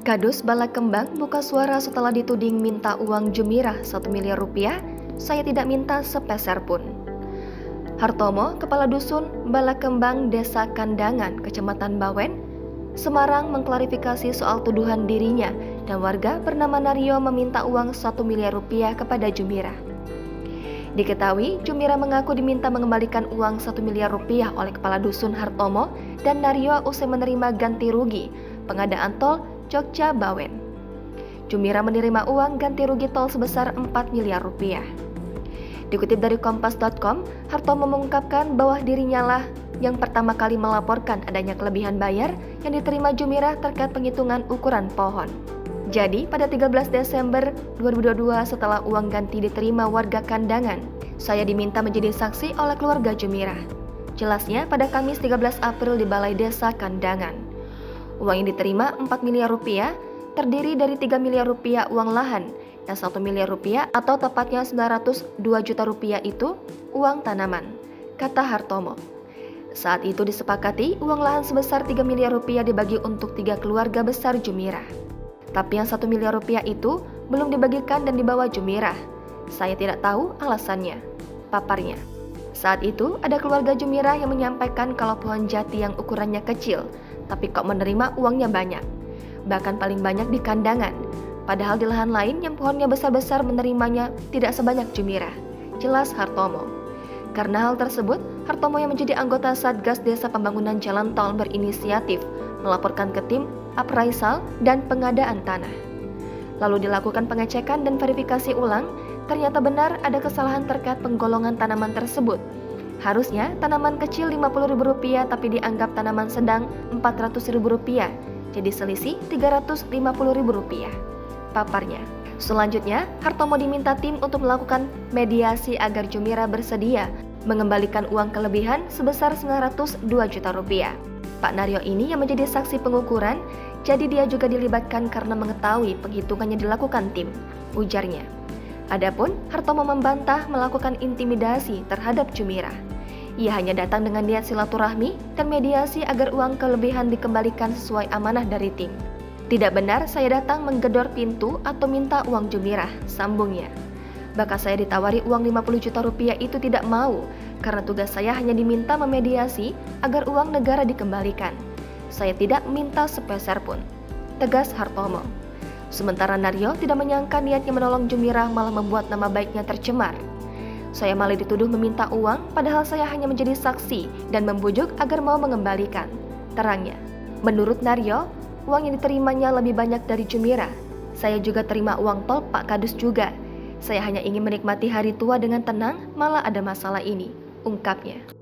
Kadus Balakembang buka suara setelah dituding minta uang Jumirah 1 miliar rupiah. Saya tidak minta sepeser pun. Hartomo, Kepala Dusun Balakembang, Desa Kandangan, Kecamatan Bawen, Semarang, mengklarifikasi soal tuduhan dirinya dan warga bernama Naryo meminta uang 1 miliar rupiah kepada Jumirah. Diketahui, Jumirah mengaku diminta mengembalikan uang 1 miliar rupiah oleh Kepala Dusun Hartomo dan Naryo usai menerima ganti rugi pengadaan tol Jogja Bawen. Jumirah menerima uang ganti rugi tol sebesar 4 miliar rupiah. Dikutip dari Kompas.com, Hartomo mengungkapkan bahwa dirinya lah yang pertama kali melaporkan adanya kelebihan bayar yang diterima Jumirah terkait penghitungan ukuran pohon. Jadi, pada 13 Desember 2022 setelah uang ganti diterima warga Kandangan, saya diminta menjadi saksi oleh keluarga Jumirah. Jelasnya pada Kamis 13 April di Balai Desa Kandangan. Uang yang diterima 4 miliar rupiah terdiri dari 3 miliar rupiah uang lahan dan 1 miliar rupiah atau tepatnya 902 juta rupiah itu uang tanaman, kata Hartomo. Saat itu disepakati uang lahan sebesar 3 miliar rupiah dibagi untuk 3 keluarga besar Jumirah. Tapi yang 1 miliar rupiah itu belum dibagikan dan dibawa Jumirah. Saya tidak tahu alasannya, paparnya. Saat itu ada keluarga Jumirah yang menyampaikan kalau pohon jati yang ukurannya kecil, tapi kok menerima uangnya banyak. Bahkan paling banyak di Kandangan. Padahal di lahan lain yang pohonnya besar-besar menerimanya tidak sebanyak Jumirah. Jelas Hartomo. Karena hal tersebut, Hartomo yang menjadi anggota Satgas Desa Pembangunan Jalan Tol berinisiatif melaporkan ke tim appraisal dan pengadaan tanah. Lalu dilakukan pengecekan dan verifikasi ulang, ternyata benar ada kesalahan terkait penggolongan tanaman tersebut. Harusnya tanaman kecil Rp50.000 tapi dianggap tanaman sedang Rp400.000, jadi selisih Rp350.000, paparnya. Selanjutnya, Hartomo diminta tim untuk melakukan mediasi agar Jumirah bersedia mengembalikan uang kelebihan sebesar Rp902 juta. Pak Naryo ini yang menjadi saksi pengukuran, jadi dia juga dilibatkan karena mengetahui penghitungannya dilakukan tim, ujarnya. Adapun Hartomo membantah melakukan intimidasi terhadap Jumirah. Ia hanya datang dengan niat silaturahmi dan mediasi agar uang kelebihan dikembalikan sesuai amanah dari tim. Tidak benar saya datang menggedor pintu atau minta uang Jumirah, sambungnya. Bahkan saya ditawari uang 50 juta rupiah itu tidak mau, karena tugas saya hanya diminta memediasi agar uang negara dikembalikan. Saya tidak minta sepeser pun, tegas Hartomo. Sementara Naryo tidak menyangka niatnya menolong Jumirah malah membuat nama baiknya tercemar. Saya malah dituduh meminta uang, padahal saya hanya menjadi saksi dan membujuk agar mau mengembalikan, terangnya. Menurut Naryo, uang yang diterimanya lebih banyak dari Jumirah. Saya juga terima uang tol Pak Kadus juga. Saya hanya ingin menikmati hari tua dengan tenang, malah ada masalah ini, ungkapnya.